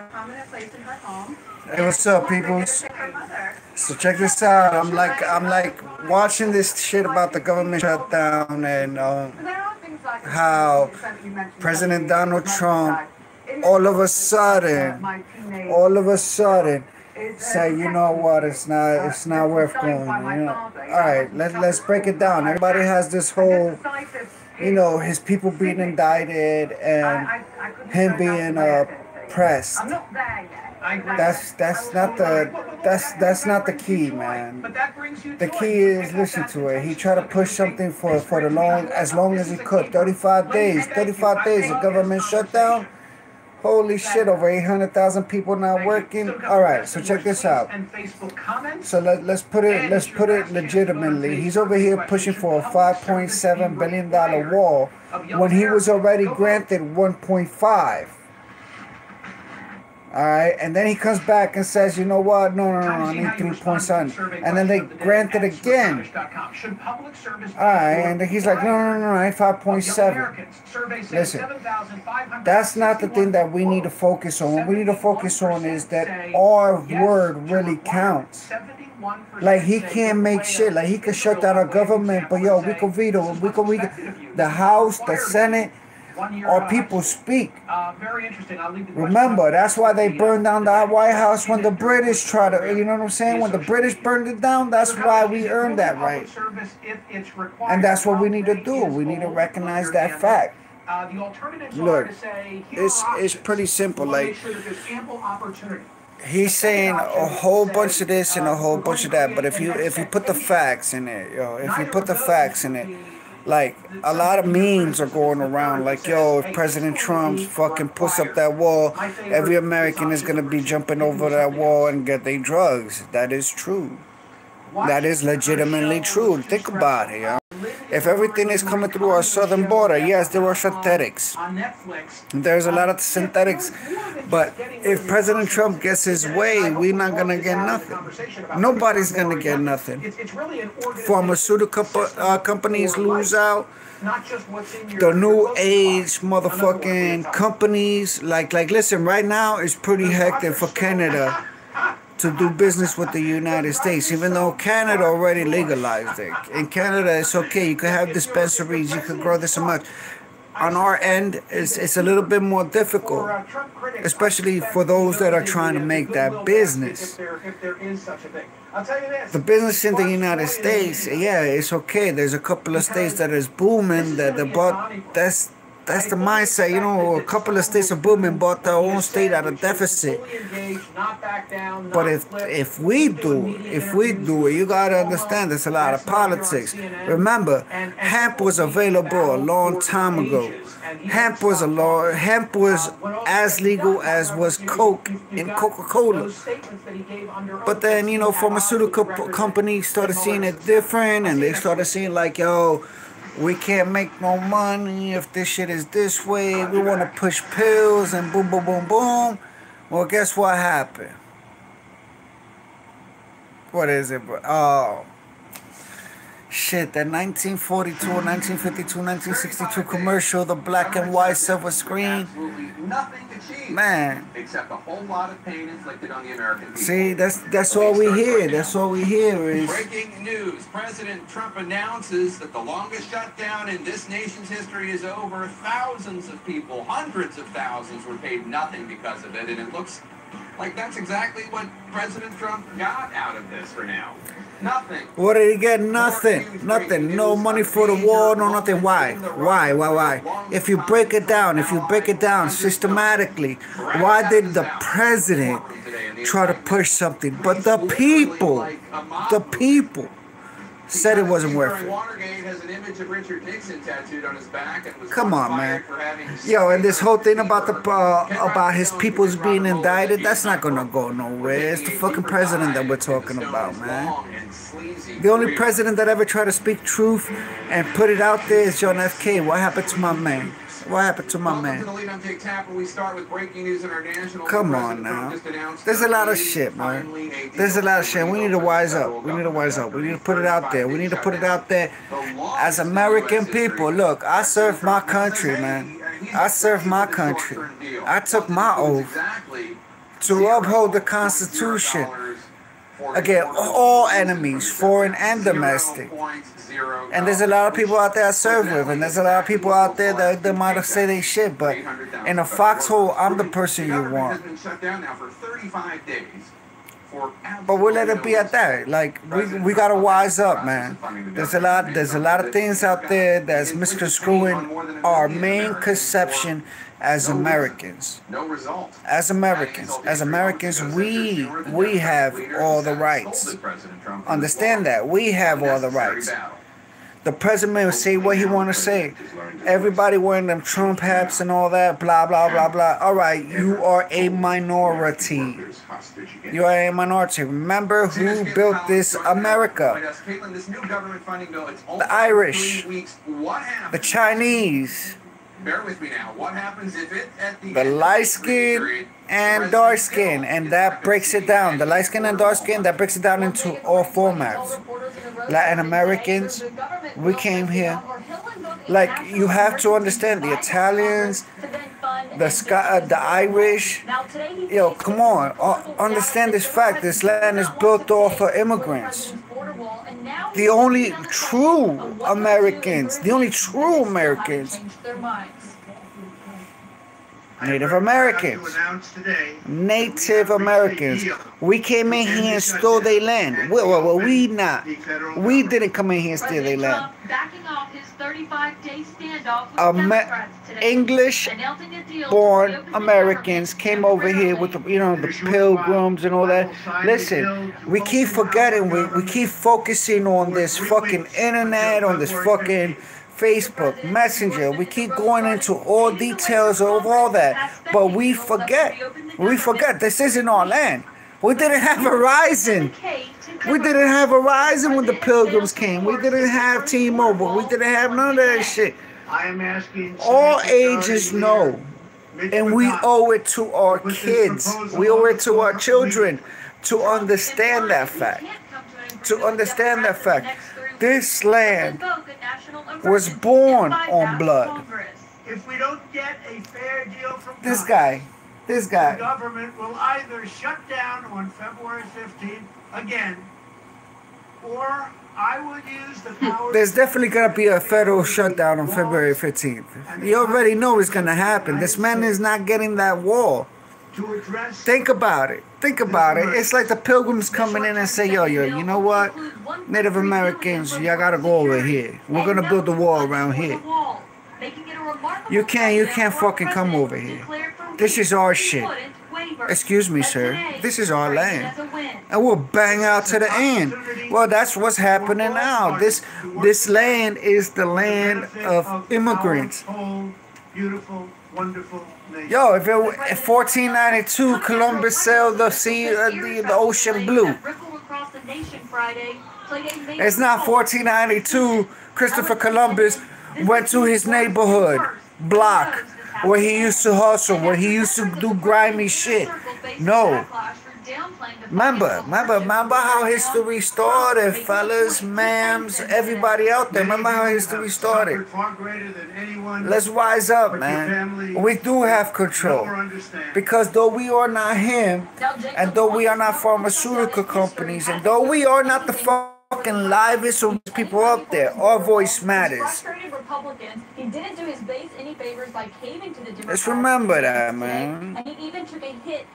Hey, what's up, peoples? So check this out. I'm like watching this shit about the government shutdown and how President Donald Trump all of a sudden say, you know what, it's not worth going. All right, let's break it down. Everybody has this whole, his people being indicted and him being pressed. That's not the key, man. The key is listen to it. He tried to push something for as long as he could. 35 days. 35 days of government shutdown. Holy shit, over 800,000 people not working. All right, so check this out. So let's put it legitimately. He's over here pushing for a $5.7 billion wall when he was already granted 1.5. All right, and then he comes back and says, you know what? No, I need 3.7. And then they grant it again. All right, and he's like, no, I need 5.7. Listen, that's not the thing that we need to focus on. What we need to focus on is that our word really counts. Like, he can't make shit. Like, he could shut down our government, but yo, we could veto. We could the House, the Senate. Our people speak. Remember, that's why they burned down the White House when the British tried to, you know what I'm saying? When the British burned it down, that's why we earned that right. And that's what we need to do. We need to recognize that fact. Look, it's pretty simple. Like, he's saying a whole bunch of this and a whole bunch of that, but if you put the facts in it, like, a lot of memes are going around like, yo, if President Trump fucking puts up that wall, every American is going to be jumping over that wall and get their drugs. That is true. That is legitimately true. Think about it, yo. If everything is coming through our southern border, yes, there are synthetics. There's a lot of synthetics. But if President Trump gets his way, we're not going to get nothing. Nobody's going to get nothing. Pharmaceutical companies lose out. The new age motherfucking companies. Like, listen, right now it's pretty hectic for Canada to do business with the United States, even though Canada already legalized it. In Canada, it's okay. You can have dispensaries. You can grow this so much. On our end, it's a little bit more difficult, especially for those that are trying to make that business. The business in the United States, yeah, it's okay. There's a couple of states that is booming. That's the mindset, you know. A couple of states are booming, bought their own state at a deficit. But if we do it, you gotta understand there's a lot of politics. Remember, hemp was available a long time ago. Hemp was as legal as was Coke and Coca-Cola. But then, you know, pharmaceutical companies started seeing it different, and they started seeing like, yo, we can't make no money if this shit is this way. We want to push pills and boom, boom, boom, boom. Well, guess what happened? What is it, bro? Oh, shit, that 1942, 1952, 1962 commercial, the black and white silver screen. Man. Except a whole lot of pain inflicted on the American people. See, that's all we hear. That's all we hear is... Breaking news. President Trump announces that the longest shutdown in this nation's history is over. Thousands of people, hundreds of thousands, were paid nothing because of it. And it looks like that's exactly what President Trump got out of this for now. Nothing. What did he get? Nothing. Nothing. No money for the war, no nothing. Why? If you break it down systematically, why did the president try to push something? But the people said it wasn't worth it. Come on, man. Yo, and this whole thing about his people's being indicted, that's not gonna go nowhere. It's the fucking president that we're talking about, man. The only president that ever tried to speak truth and put it out there is John F. Kennedy. What happened to my man? What happened to my man? Come on now. There's a lot of shit, man. There's a lot of shit. We need to wise up. We need to put it out there. We need to put it out there as American people. Look, I serve my country, man. I serve my country. I took my oath. to uphold the Constitution against all enemies, foreign and domestic. And there's a lot of people out there I serve with, and there's a lot of people out there that they might have said they shit, but in a foxhole, I'm the person you want. But we'll let it be at that. Like we gotta wise up, man. There's a lot of things out there that's misconstruing our main conception as Americans. As Americans, we have all the rights. Understand that we have all the rights. The president will say what he want to say. Everybody wearing them Trump hats and all that, blah, blah, blah, blah. All right, you are a minority. You are a minority. Remember who built this America? The Irish, the Chinese, bear with me now. What happens if it at the light skin and dark skin, and that breaks it down. The light skin and dark skin, that breaks it down into all formats. Latin Americans, we came here. Like, you have to understand the Italians, the Irish. Yo, come on, understand this fact. This land is built off of immigrants. The only true Americans, Native Americans. Native Americans. We came in here and stole their land. Well, we not. We didn't come in here and steal their land. English-born Americans came over here with the Pilgrims and all that. Listen, we keep forgetting. We keep focusing on this fucking internet, on this fucking Facebook, Messenger. We keep going into all details of all that, but we forget. This isn't our land. We didn't have Verizon. We didn't have Verizon when the Pilgrims came. We didn't have T-Mobile. We didn't have none of that shit. All ages know, and we owe it to our kids. We owe it to our children to understand that fact. This land was born on blood. If we don't get a fair deal from this guy, the government will either shut down on February 15th again, or I would use the power. There's definitely gonna be a federal shutdown on February 15th. You already know it's gonna happen. This man is not getting that wall. Think about it. It's like the Pilgrims coming in and say, yo, you know what? Native Americans, y'all gotta go over here. We're gonna build a wall around here. You can't fucking come over here. This is our shit. Excuse me, sir. This is our land. And we'll bang out to the end. Well, that's what's happening now. This land is the land of immigrants. Beautiful, wonderful. Yo, if 1492 Columbus sailed the ocean blue. It's not 1492 Christopher Columbus went to his neighborhood block where he used to hustle, where he used to do grimy shit. No. Remember how history started, fellas, ma'ams, everybody out there. Remember how history started. Let's rise up, man. We do have control. Because though we are not him, and though we are not pharmaceutical companies, and though we are not the fucking livest people out there, our voice matters. Let's remember that, man.